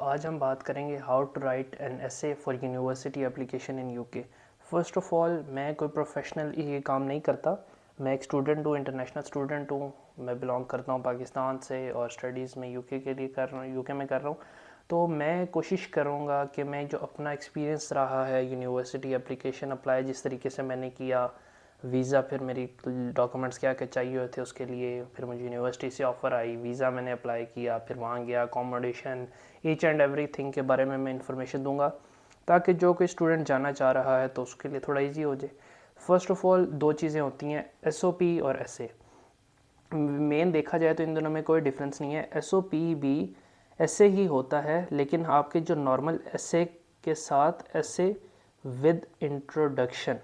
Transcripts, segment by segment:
आज हम बात करेंगे how to write an essay for university application in UK. First of all, मैं कोई प्रोफेशनल ये काम नहीं करता। मैं एक स्टूडेंट हूँ, इंटरनेशनल स्टूडेंट हूँ। मैं बिलोंग करता हूँ पाकिस्तान से और स्टडीज़ में यूके के लिए कर रहा हूँ, यूके में कर रहा हूँ। तो मैं कोशिश करूँगा कि मैं जो अपना एक्सपीरियंस रहा है यूनिवर्सिटी एप्लीकेशन अप्लाई जिस तरीके से मैंने किया, वीज़ा, फिर मेरी डॉक्यूमेंट्स क्या क्या चाहिए हुए थे उसके लिए, फिर मुझे यूनिवर्सिटी से ऑफ़र आई, वीज़ा मैंने अप्लाई किया, फिर वहाँ गया, अकोमोडेशन, ईच एंड एवरीथिंग के बारे में मैं इन्फॉर्मेशन दूंगा ताकि जो कोई स्टूडेंट जाना चाह रहा है तो उसके लिए थोड़ा इजी हो जाए। फर्स्ट ऑफ ऑल दो चीज़ें होती हैं, एसओपी और एसए। मेन देखा जाए तो इन दोनों में कोई डिफरेंस नहीं है। एसओपी भी ऐसे ही होता है, लेकिन आपके जो नॉर्मल एसे के साथ एसे विद इंट्रोडक्शन,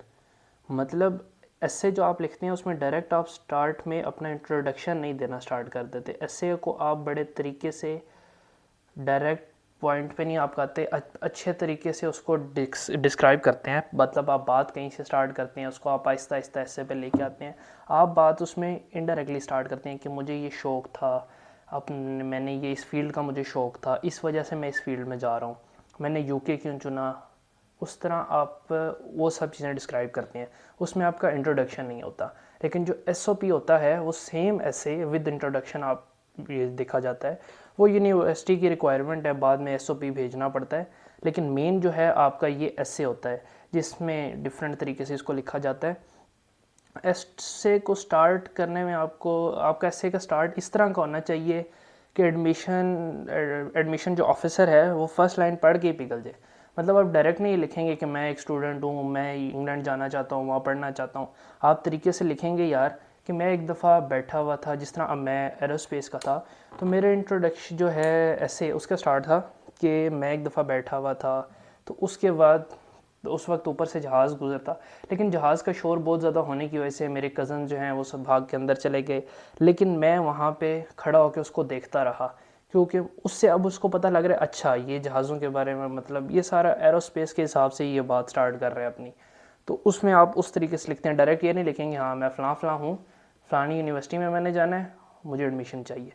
मतलब ऐसे जो आप लिखते हैं उसमें डायरेक्ट आप स्टार्ट में अपना इंट्रोडक्शन नहीं देना स्टार्ट कर देते। ऐसे को आप बड़े तरीके से डायरेक्ट पॉइंट पे नहीं आप कहते, अच्छे तरीके से उसको डिस्क्राइब करते हैं। मतलब आप बात कहीं से स्टार्ट करते हैं, उसको आप आहिस्ता आहिस्ता ऐसे पे लेके आते हैं। आप बात उसमें इनडायरेक्टली स्टार्ट करते हैं कि मुझे ये शौक़ था, मैंने ये इस फील्ड का मुझे शौक़ था, इस वजह से मैं इस फील्ड में जा रहा हूँ, मैंने यूके क्यों चुना। उस तरह आप वो सब चीज़ें डिस्क्राइब करते हैं, उसमें आपका इंट्रोडक्शन नहीं होता। लेकिन जो एसओपी होता है वो सेम ऐसे विद इंट्रोडक्शन आप ये देखा जाता है। वो यूनिवर्सिटी की रिक्वायरमेंट है, बाद में एसओपी भेजना पड़ता है। लेकिन मेन जो है आपका ये एसे होता है जिसमें डिफरेंट तरीके से इसको लिखा जाता है। एसे को स्टार्ट करने में आपका एसे का स्टार्ट इस तरह का होना चाहिए कि एडमिशन जो ऑफिसर है वो फर्स्ट लाइन पढ़ के ही पिघल जाए। मतलब आप डायरेक्ट नहीं लिखेंगे कि मैं एक स्टूडेंट हूँ, मैं इंग्लैंड जाना चाहता हूँ, वहाँ पढ़ना चाहता हूँ। आप तरीके से लिखेंगे यार कि मैं एक दफ़ा बैठा हुआ था, जिस तरह अब मैं एरोस्पेस का था तो मेरे इंट्रोडक्शन जो है ऐसे उसका स्टार्ट था कि मैं एक दफ़ा बैठा हुआ था, तो उसके बाद उस वक्त ऊपर से जहाज़ गुजरता, लेकिन जहाज़ का शोर बहुत ज़्यादा होने की वजह से मेरे कज़न जो हैं वो सब भाग के अंदर चले गए। लेकिन मैं वहाँ पे खड़ा होकर उसको देखता रहा, क्योंकि उससे अब उसको पता लग रहा है अच्छा ये जहाज़ों के बारे में, मतलब ये सारा एरोस्पेस के हिसाब से ये बात स्टार्ट कर रहे हैं अपनी। तो उसमें आप उस तरीके से लिखते हैं, डायरेक्ट ये नहीं लिखेंगे हाँ मैं फ़लाँ फ़लाँ हूँ, फ़लानी यूनिवर्सिटी में मैंने जाना है, मुझे एडमिशन चाहिए।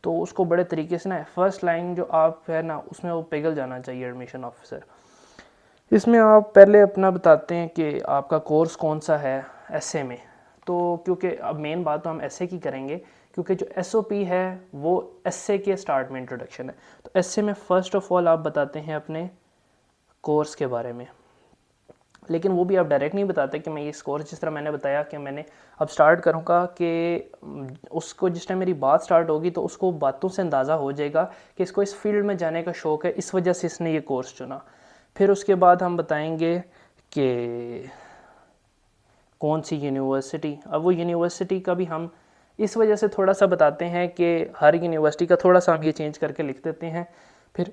तो उसको बड़े तरीके से ना फर्स्ट लाइन जो आप है ना उसमें वो पिघल जाना चाहिए एडमिशन ऑफिसर। इसमें आप पहले अपना बताते हैं कि आपका कोर्स कौन सा है एसए में। तो क्योंकि अब मेन बात तो हम एसए की करेंगे, क्योंकि जो एसओपी है वो एसए के स्टार्ट में इंट्रोडक्शन है। तो एसए में फ़र्स्ट ऑफ ऑल आप बताते हैं अपने कोर्स के बारे में, लेकिन वो भी आप डायरेक्ट नहीं बताते कि मैं इस कोर्स, जिस तरह मैंने बताया कि मैंने अब स्टार्ट करूँगा कि उसको जिस टाइम मेरी बात स्टार्ट होगी तो उसको बातों से अंदाज़ा हो जाएगा कि इसको इस फील्ड में जाने का शौक़ है, इस वजह से इसने ये कोर्स चुना। फिर उसके बाद हम बताएंगे कि कौन सी यूनिवर्सिटी। अब वो यूनिवर्सिटी का भी हम इस वजह से थोड़ा सा बताते हैं कि हर यूनिवर्सिटी का थोड़ा सा हम ये चेंज करके लिख देते हैं। फिर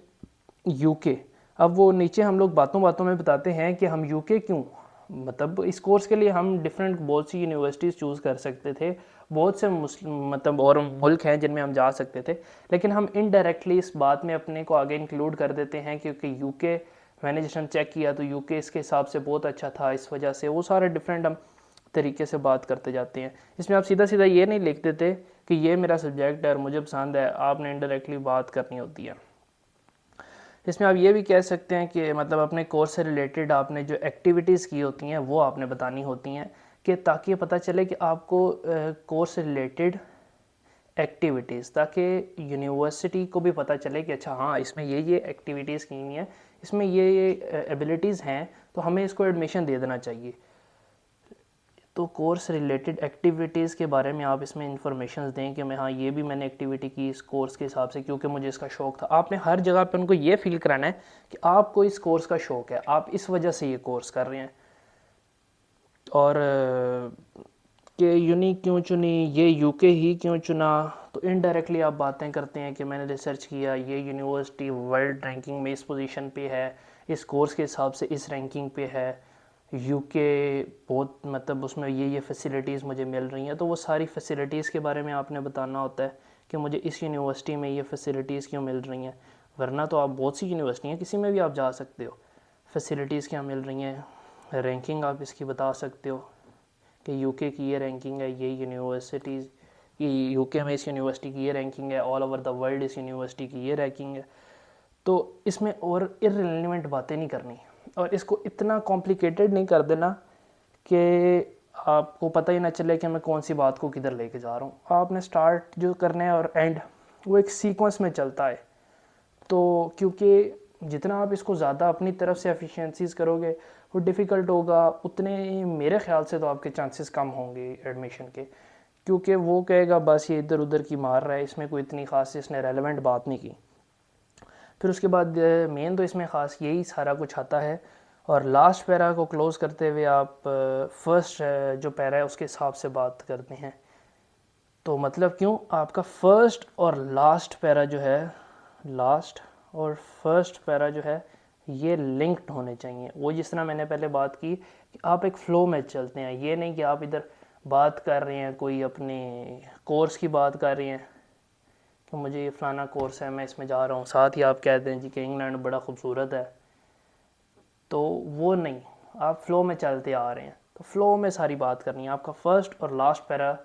यूके, अब वो नीचे हम लोग बातों बातों में बताते हैं कि हम यूके क्यों, मतलब इस कोर्स के लिए हम डिफरेंट बहुत सी यूनिवर्सिटीज़ चूज़ कर सकते थे, बहुत से मुस्लिम मतलब और मुल्क हैं जिनमें हम जा सकते थे, लेकिन हम इनडायरेक्टली इस बात में अपने को आगे इंक्लूड कर देते हैं क्योंकि यूके मैंने जिस टाइम चेक किया तो यूके इसके हिसाब से बहुत अच्छा था, इस वजह से वो सारे डिफरेंट हम तरीके से बात करते जाते हैं। इसमें आप सीधा सीधा ये नहीं लिख देते कि ये मेरा सब्जेक्ट है और मुझे पसंद है, आपने इनडायरेक्टली बात करनी होती है। इसमें आप ये भी कह सकते हैं कि मतलब अपने कोर्स से रिलेटेड आपने जो एक्टिविटीज़ की होती हैं वो आपने बतानी होती हैं, कि ताकि पता चले कि आपको कोर्स से रिलेटेड एक्टिविटीज़, ताकि यूनिवर्सिटी को भी पता चले कि अच्छा हाँ इसमें ये एक्टिविटीज़ की हुई हैं, इसमें ये एबिलिटीज़ हैं, तो हमें इसको एडमिशन दे देना चाहिए। तो कोर्स रिलेटेड एक्टिविटीज़ के बारे में आप इसमें इंफॉर्मेशन दें कि मैं हाँ ये भी मैंने एक्टिविटी की इस कोर्स के हिसाब से क्योंकि मुझे इसका शौक़ था। आपने हर जगह पे उनको ये फील कराना है कि आपको इस कोर्स का शौक़ है, आप इस वजह से ये कोर्स कर रहे हैं। और कि यूनी क्यों चुनी, ये यूके ही क्यों चुना, तो इनडायरेक्टली आप बातें करते हैं कि मैंने रिसर्च किया, ये यूनिवर्सिटी वर्ल्ड रैंकिंग में इस पोजीशन पे है, इस कोर्स के हिसाब से इस रैंकिंग पे है, यूके बहुत मतलब उसमें ये फैसिलिटीज़ मुझे मिल रही हैं। तो वो सारी फैसिलिटीज़ के बारे में आपने बताना होता है कि मुझे इस यूनिवर्सिटी में ये फैसिलिटीज़ क्यों मिल रही हैं, वरना तो आप बहुत सी यूनिवर्सिटी हैं किसी में भी आप जा सकते हो, फैसिलिटीज़ क्या मिल रही हैं, रैंकिंग आप इसकी बता सकते हो कि यूके की ये रैंकिंग है, ये यूनिवर्सिटीज़ की यूके में इस यूनिवर्सिटी की ये रैंकिंग है, ऑल ओवर द वर्ल्ड इस यूनिवर्सिटी की ये रैंकिंग है। तो इसमें और इररिलेवेंट बातें नहीं करनी और इसको इतना कॉम्प्लिकेटेड नहीं कर देना कि आपको पता ही ना चले कि मैं कौन सी बात को किधर लेके जा रहा हूँ। आपने स्टार्ट जो करना है और एंड वो एक सीक्वेंस में चलता है। तो क्योंकि जितना आप इसको ज़्यादा अपनी तरफ से एफिशिएंसीज करोगे वो डिफ़िकल्ट होगा, उतने मेरे ख़्याल से तो आपके चांसेस कम होंगे एडमिशन के, क्योंकि वो कहेगा बस ये इधर उधर की मार रहा है, इसमें कोई इतनी ख़ास इसने रेलेवेंट बात नहीं की। फिर उसके बाद मेन तो इसमें ख़ास यही सारा कुछ आता है। और लास्ट पैरा को क्लोज़ करते हुए आप फर्स्ट जो पैरा है उसके हिसाब से बात करते हैं। तो मतलब क्यों आपका फर्स्ट और लास्ट पैरा जो है, लास्ट और फर्स्ट पैरा जो है ये लिंक्ड होने चाहिए। वो जिस तरह मैंने पहले बात की कि आप एक फ़्लो में चलते हैं, ये नहीं कि आप इधर बात कर रहे हैं कोई अपने कोर्स की बात कर रहे हैं कि मुझे ये फ़लाना कोर्स है मैं इसमें जा रहा हूँ, साथ ही आप कहते हैं जी कि इंग्लैंड बड़ा खूबसूरत है। तो वो नहीं, आप फ़्लो में चलते आ रहे हैं तो फ़्लो में सारी बात करनी है। आपका फ़र्स्ट और लास्ट पैरा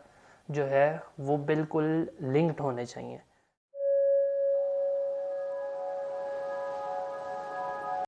जो है वो बिल्कुल लिंक्ड होने चाहिए।